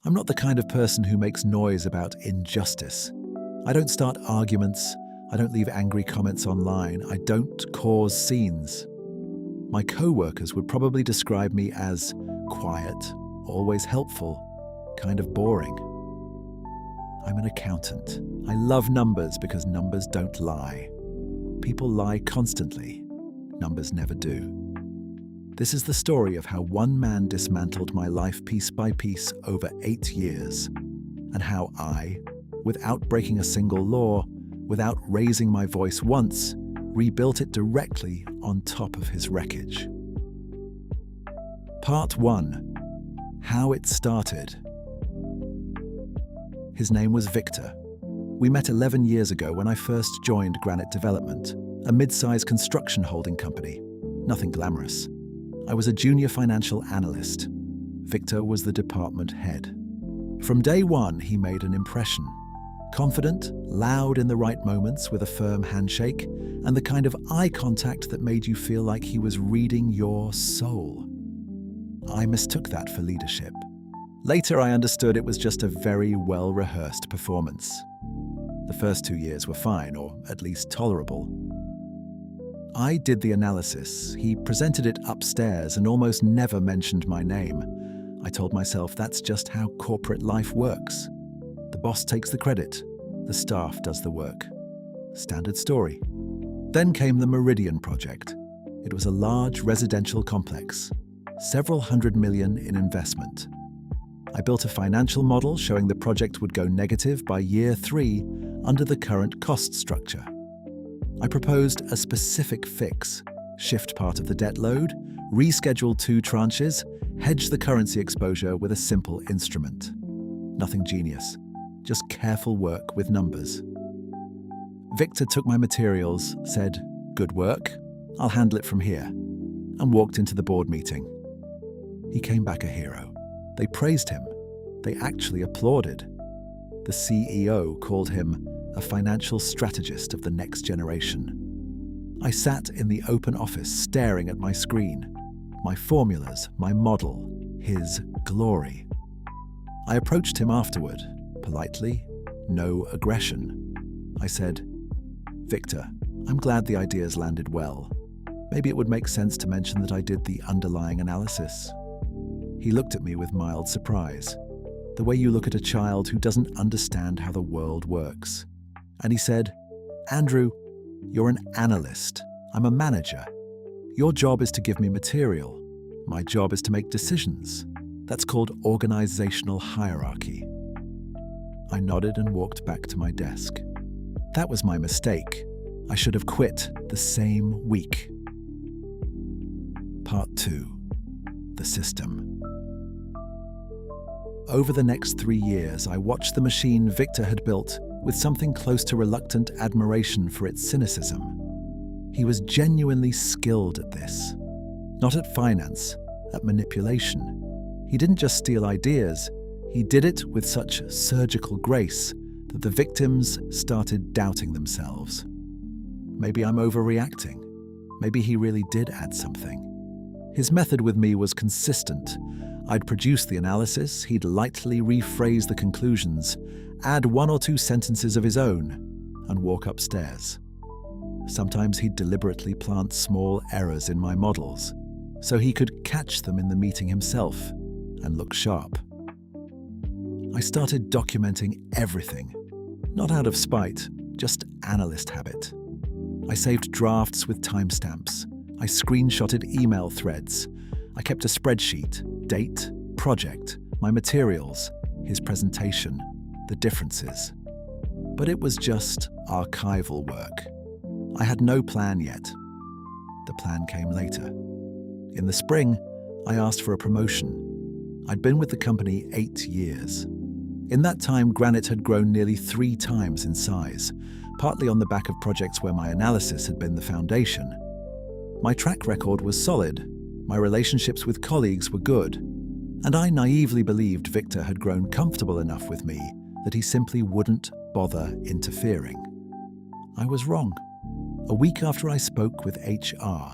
I'm not the kind of person who makes noise about injustice. I don't start arguments. I don't leave angry comments online. I don't cause scenes. My co-workers would probably describe me as quiet, always helpful, kind of boring. I'm an accountant. I love numbers because numbers don't lie. People lie constantly. Numbers never do. This is the story of how one man dismantled my life piece by piece over 8 years, and how I, without breaking a single law, without raising my voice once, rebuilt it directly on top of his wreckage. Part 1. How it started. His name was Victor. We met 11 years ago when I first joined Granite Development, a mid-size construction holding company. Nothing glamorous. I was a junior financial analyst. Victor was the department head. From day one, he made an impression. Confident, loud in the right moments with a firm handshake, and the kind of eye contact that made you feel like he was reading your soul. I mistook that for leadership. Later, I understood it was just a very well-rehearsed performance. The first 2 years were fine, or at least tolerable. I did the analysis. He presented it upstairs and almost never mentioned my name. I told myself that's just how corporate life works. The boss takes the credit, the staff does the work. Standard story. Then came the Meridian project. It was a large residential complex, several $100 million in investment. I built a financial model showing the project would go negative by year 3 under the current cost structure. I proposed a specific fix: shift part of the debt load, reschedule 2 tranches, hedge the currency exposure with a simple instrument. Nothing genius, just careful work with numbers. Victor took my materials, said, "Good work, I'll handle it from here," and walked into the board meeting. He came back a hero. They praised him. They actually applauded. The CEO called him a financial strategist of the next generation. I sat in the open office staring at my screen, my formulas, my model, his glory. I approached him afterward, politely, no aggression. I said, "Victor, I'm glad the ideas landed well. Maybe it would make sense to mention that I did the underlying analysis." He looked at me with mild surprise, the way you look at a child who doesn't understand how the world works. And he said, "Andrew, you're an analyst. I'm a manager. Your job is to give me material. My job is to make decisions. That's called organizational hierarchy." I nodded and walked back to my desk. That was my mistake. I should have quit the same week. Part 2. The system. Over the next 3 years, I watched the machine Victor had built with something close to reluctant admiration for its cynicism. He was genuinely skilled at this. Not at finance, at manipulation. He didn't just steal ideas, he did it with such surgical grace that the victims started doubting themselves. Maybe I'm overreacting. Maybe he really did add something. His method with me was consistent. I'd produce the analysis, he'd lightly rephrase the conclusions, add 1 or 2 sentences of his own, and walk upstairs. Sometimes he'd deliberately plant small errors in my models, so he could catch them in the meeting himself and look sharp. I started documenting everything, not out of spite, just analyst habit. I saved drafts with timestamps. I screenshotted email threads. I kept a spreadsheet, date, project, my materials, his presentation, the differences. But it was just archival work. I had no plan yet. The plan came later. In the spring, I asked for a promotion. I'd been with the company 8 years. In that time, Granite had grown nearly 3 times in size, partly on the back of projects where my analysis had been the foundation. My track record was solid, my relationships with colleagues were good, and I naively believed Victor had grown comfortable enough with me that he simply wouldn't bother interfering. I was wrong. A week after I spoke with HR,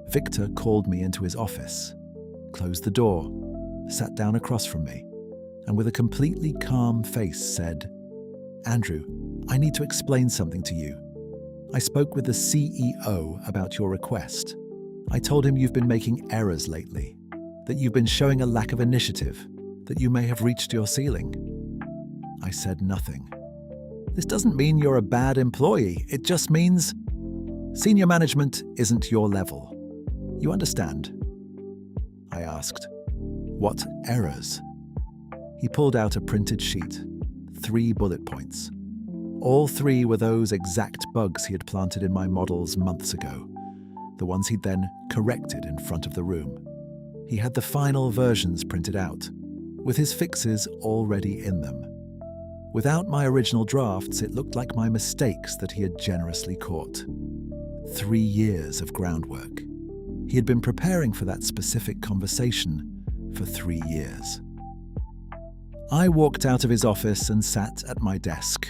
Victor called me into his office, closed the door, sat down across from me, and with a completely calm face said, "Andrew, I need to explain something to you. I spoke with the CEO about your request. I told him you've been making errors lately, that you've been showing a lack of initiative, that you may have reached your ceiling." I said nothing. "This doesn't mean you're a bad employee. It just means senior management isn't your level. You understand?" I asked, "What errors?" He pulled out a printed sheet, 3 bullet points. All 3 were those exact bugs he had planted in my models months ago, the ones he'd then corrected in front of the room. He had the final versions printed out, with his fixes already in them. Without my original drafts, it looked like my mistakes that he had generously caught. 3 years of groundwork. He had been preparing for that specific conversation for 3 years. I walked out of his office and sat at my desk,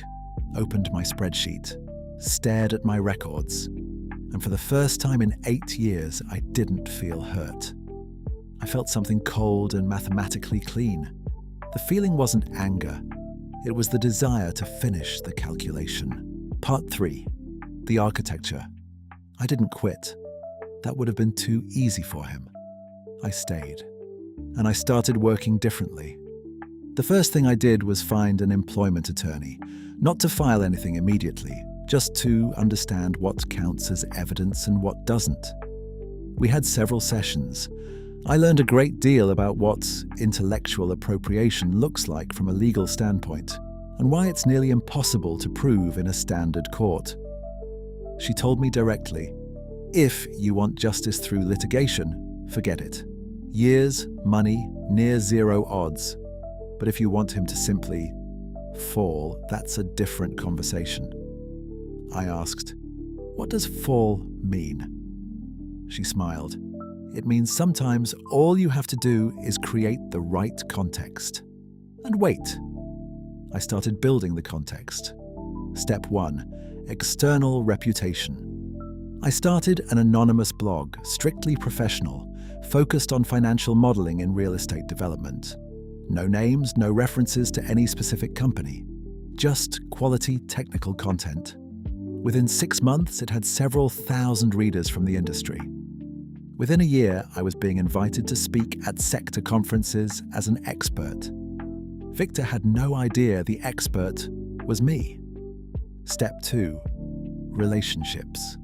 opened my spreadsheet, stared at my records, and for the first time in 8 years, I didn't feel hurt. I felt something cold and mathematically clean. The feeling wasn't anger. It was the desire to finish the calculation. Part 3. The architecture. I didn't quit. That would have been too easy for him. I stayed. And I started working differently. The first thing I did was find an employment attorney, not to file anything immediately, just to understand what counts as evidence and what doesn't. We had several sessions. I learned a great deal about what intellectual appropriation looks like from a legal standpoint, and why it's nearly impossible to prove in a standard court. She told me directly, if you want justice through litigation, forget it. Years, money, near zero odds. But if you want him to simply fall, that's a different conversation. I asked, "What does fall mean?" She smiled. "It means sometimes all you have to do is create the right context. And wait." I started building the context. Step 1. External reputation. I started an anonymous blog, strictly professional, focused on financial modeling in real estate development. No names, no references to any specific company. Just quality technical content. Within 6 months, it had several thousand readers from the industry. Within a year, I was being invited to speak at sector conferences as an expert. Victor had no idea the expert was me. Step 2. Relationships.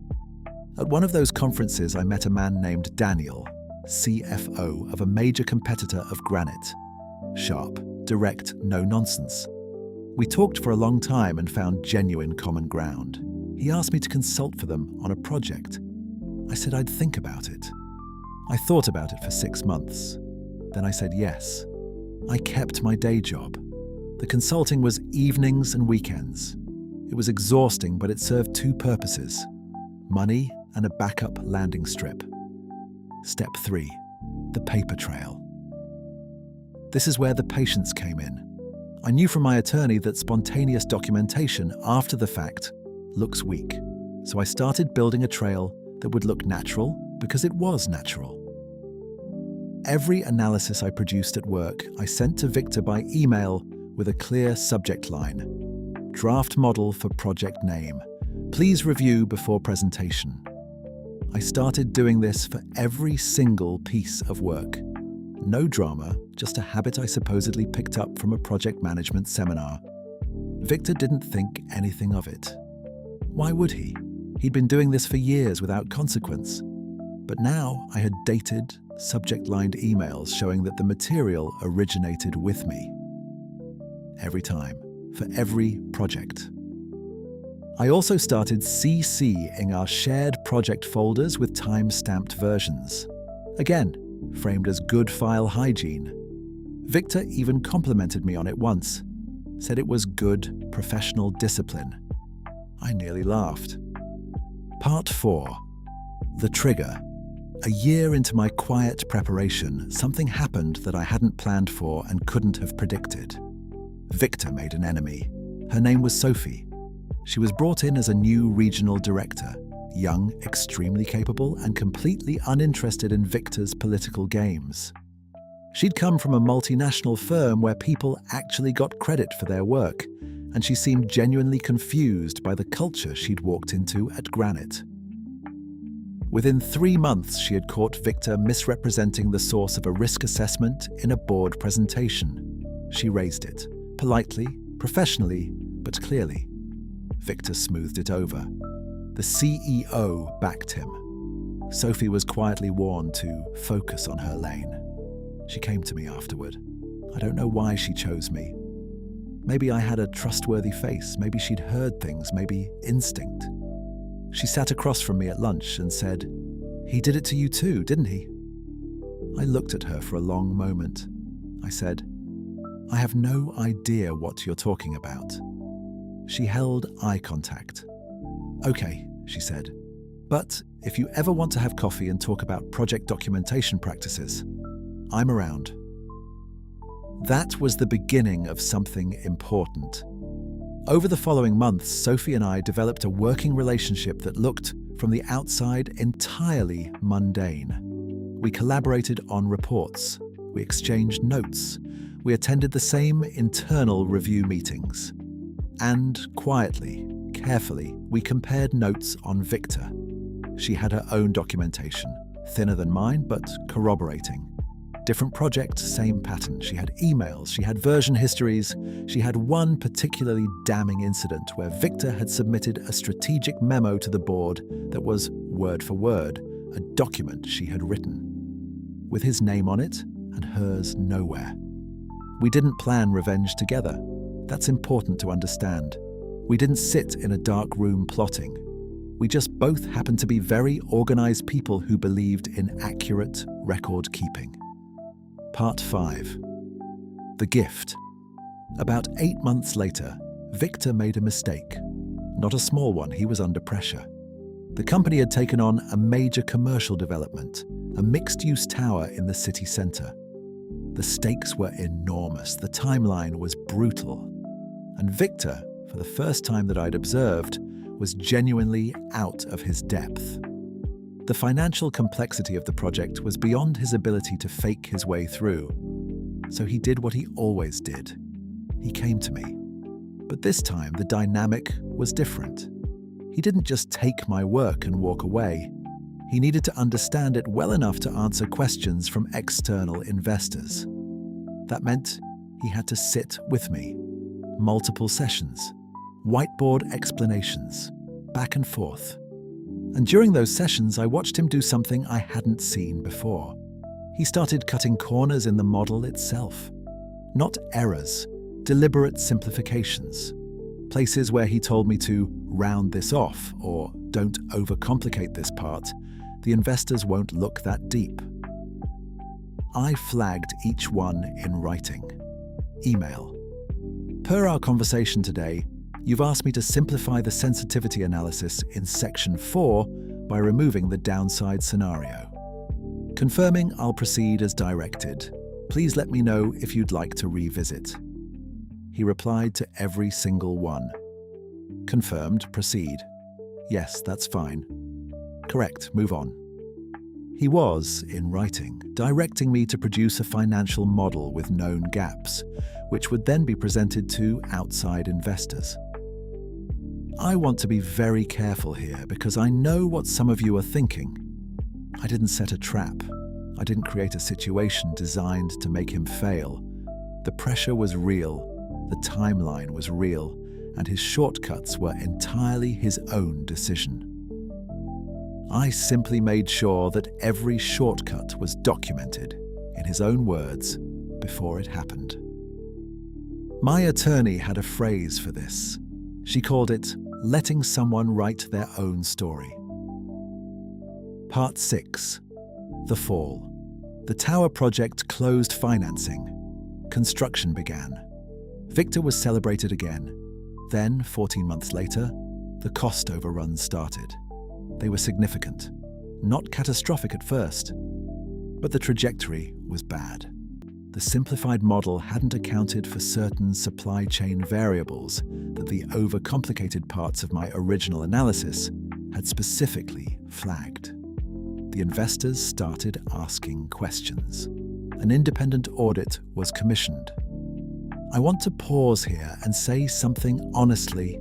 At one of those conferences, I met a man named Daniel, CFO of a major competitor of Granite. Sharp, direct, no nonsense. We talked for a long time and found genuine common ground. He asked me to consult for them on a project. I said I'd think about it. I thought about it for 6 months. Then I said yes. I kept my day job. The consulting was evenings and weekends. It was exhausting, but it served 2 purposes: money and a backup landing strip. Step 3. The paper trail. This is where the patience came in. I knew from my attorney that spontaneous documentation after the fact looks weak, so I started building a trail that would look natural because it was natural. Every analysis I produced at work, I sent to Victor by email with a clear subject line. Draft model for project name. Please review before presentation. I started doing this for every single piece of work. No drama, just a habit I supposedly picked up from a project management seminar. Victor didn't think anything of it. Why would he? He'd been doing this for years without consequence. But now I had dated, subject-lined emails showing that the material originated with me. Every time, for every project. I also started CCing our shared project folders with time-stamped versions. Again, framed as good file hygiene. Victor even complimented me on it once, said it was good professional discipline. I nearly laughed. Part 4. The trigger. A year into my quiet preparation, something happened that I hadn't planned for and couldn't have predicted. Victor made an enemy. Her name was Sophie. She was brought in as a new regional director, young, extremely capable, and completely uninterested in Victor's political games. She'd come from a multinational firm where people actually got credit for their work, and she seemed genuinely confused by the culture she'd walked into at Granite. Within 3 months, she had caught Victor misrepresenting the source of a risk assessment in a board presentation. She raised it, politely, professionally, but clearly. Victor smoothed it over. The CEO backed him. Sophie was quietly warned to focus on her lane. She came to me afterward. I don't know why she chose me. Maybe I had a trustworthy face, maybe she'd heard things, maybe instinct. She sat across from me at lunch and said, "He did it to you too, didn't he?" I looked at her for a long moment. I said, "I have no idea what you're talking about." She held eye contact. "Okay," she said, "but if you ever want to have coffee and talk about project documentation practices, I'm around." That was the beginning of something important. Over the following months, Sophie and I developed a working relationship that looked, from the outside, entirely mundane. We collaborated on reports. We exchanged notes. We attended the same internal review meetings. And quietly, carefully, we compared notes on Victor. She had her own documentation, thinner than mine, but corroborating. Different project, same pattern. She had emails, she had version histories, she had one particularly damning incident where Victor had submitted a strategic memo to the board that was, word for word, a document she had written, with his name on it and hers nowhere. We didn't plan revenge together. That's important to understand. We didn't sit in a dark room plotting. We just both happened to be very organized people who believed in accurate record keeping. Part 5. The Gift. About 8 months later, Victor made a mistake. Not a small one, he was under pressure. The company had taken on a major commercial development, a mixed-use tower in the city centre. The stakes were enormous, the timeline was brutal. And Victor, for the first time that I'd observed, was genuinely out of his depth. The financial complexity of the project was beyond his ability to fake his way through. So he did what he always did. He came to me. But this time, the dynamic was different. He didn't just take my work and walk away. He needed to understand it well enough to answer questions from external investors. That meant he had to sit with me. Multiple sessions, whiteboard explanations, back and forth. And during those sessions, I watched him do something I hadn't seen before. He started cutting corners in the model itself. Not errors, deliberate simplifications. Places where he told me to round this off or don't overcomplicate this part. The investors won't look that deep. I flagged each one in writing. Email. Per our conversation today, you've asked me to simplify the sensitivity analysis in Section 4 by removing the downside scenario. Confirming I'll proceed as directed. Please let me know if you'd like to revisit. He replied to every single one. Confirmed, proceed. Yes, that's fine. Correct, move on. He was, in writing, directing me to produce a financial model with known gaps, which would then be presented to outside investors. I want to be very careful here because I know what some of you are thinking. I didn't set a trap. I didn't create a situation designed to make him fail. The pressure was real, the timeline was real, and his shortcuts were entirely his own decision. I simply made sure that every shortcut was documented, in his own words, before it happened. My attorney had a phrase for this. She called it letting someone write their own story. Part 6. The Fall. The tower project closed financing. Construction began. Victor was celebrated again. Then, 14 months later, the cost overruns started. They were significant, not catastrophic at first, but the trajectory was bad. The simplified model hadn't accounted for certain supply chain variables that the overcomplicated parts of my original analysis had specifically flagged. The investors started asking questions. An independent audit was commissioned. I want to pause here and say something honestly.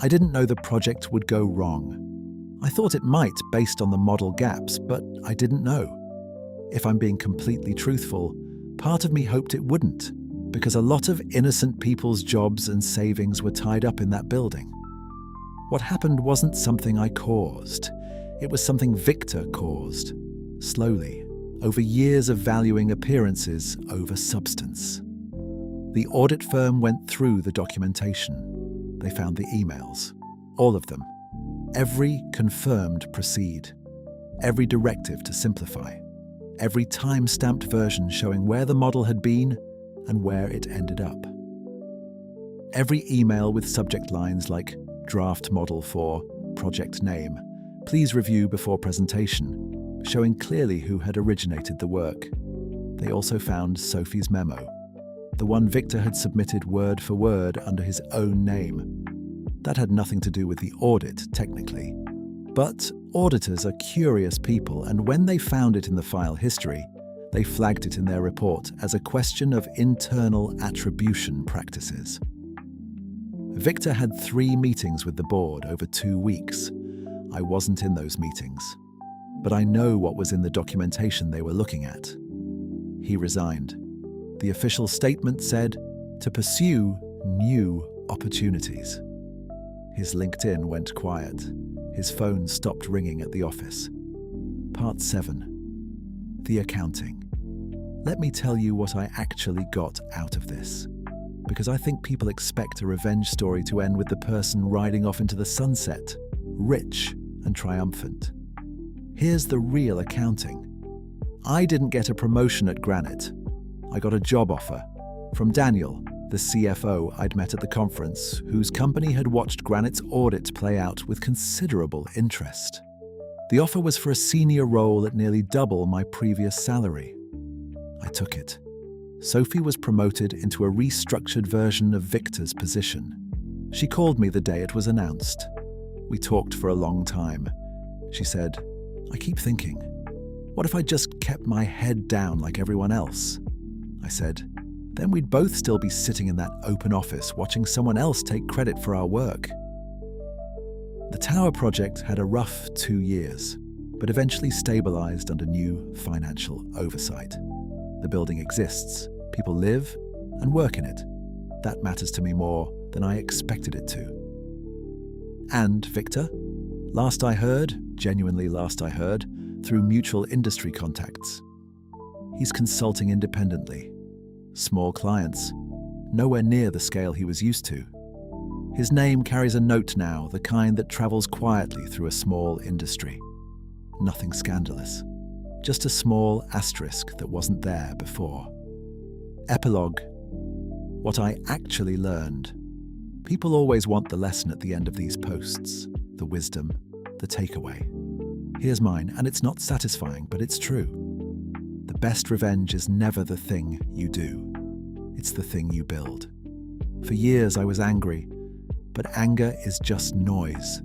I didn't know the project would go wrong. I thought it might based on the model gaps, but I didn't know. If I'm being completely truthful, part of me hoped it wouldn't, because a lot of innocent people's jobs and savings were tied up in that building. What happened wasn't something I caused. It was something Victor caused, slowly, over years of valuing appearances over substance. The audit firm went through the documentation. They found the emails, all of them. Every confirmed proceed, every directive to simplify, every time-stamped version showing where the model had been and where it ended up. Every email with subject lines like draft model for project name, please review before presentation, showing clearly who had originated the work. They also found Sophie's memo, the one Victor had submitted word for word under his own name. That had nothing to do with the audit, technically. But auditors are curious people, and when they found it in the file history, they flagged it in their report as a question of internal attribution practices. Victor had 3 meetings with the board over 2 weeks. I wasn't in those meetings, but I know what was in the documentation they were looking at. He resigned. The official statement said to pursue new opportunities. His LinkedIn went quiet. His phone stopped ringing at the office. Part 7. The accounting. Let me tell you what I actually got out of this, because I think people expect a revenge story to end with the person riding off into the sunset, rich and triumphant. Here's the real accounting. I didn't get a promotion at Granite. I got a job offer from Daniel, the CFO I'd met at the conference, whose company had watched Granite's audit play out with considerable interest. The offer was for a senior role at nearly double my previous salary. I took it. Sophie was promoted into a restructured version of Victor's position. She called me the day it was announced. We talked for a long time. She said, "I keep thinking, what if I just kept my head down like everyone else?" I said, "Then we'd both still be sitting in that open office watching someone else take credit for our work." The tower project had a rough 2 years, but eventually stabilized under new financial oversight. The building exists, people live and work in it. That matters to me more than I expected it to. And Victor? Last I heard, genuinely last I heard, through mutual industry contacts. He's consulting independently. Small clients, nowhere near the scale he was used to. His name carries a note now, the kind that travels quietly through a small industry. Nothing scandalous, just a small asterisk that wasn't there before. Epilogue. What I actually learned. People always want the lesson at the end of these posts, the wisdom, the takeaway. Here's mine, and it's not satisfying, but it's true. The best revenge is never the thing you do. It's the thing you build. For years I was angry, but anger is just noise.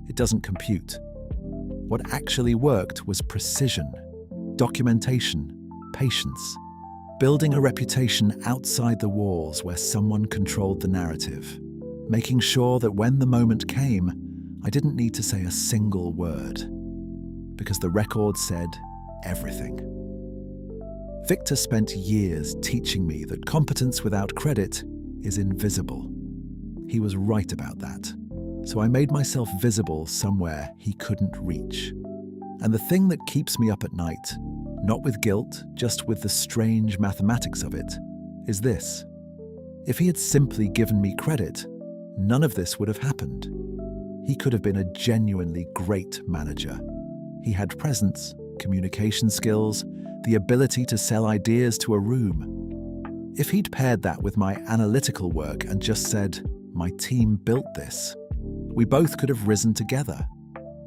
It doesn't compute. What actually worked was precision, documentation, patience, building a reputation outside the walls where someone controlled the narrative, making sure that when the moment came, I didn't need to say a single word, because the record said everything. Victor spent years teaching me that competence without credit is invisible. He was right about that. So I made myself visible somewhere he couldn't reach. And the thing that keeps me up at night, not with guilt, just with the strange mathematics of it, is this. If he had simply given me credit, none of this would have happened. He could have been a genuinely great manager. He had presence, communication skills, the ability to sell ideas to a room. If he'd paired that with my analytical work and just said, "My team built this," we both could have risen together.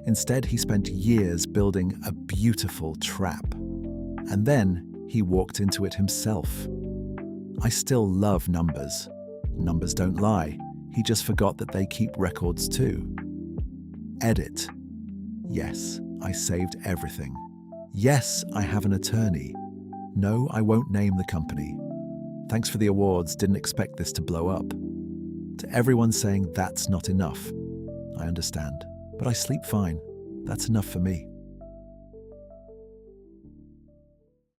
Instead, he spent years building a beautiful trap. And then he walked into it himself. I still love numbers. Numbers don't lie. He just forgot that they keep records too. Edit. Yes, I saved everything. Yes, I have an attorney. No, I won't name the company. Thanks for the awards, didn't expect this to blow up. To everyone saying that's not enough. I understand, but I sleep fine. That's enough for me.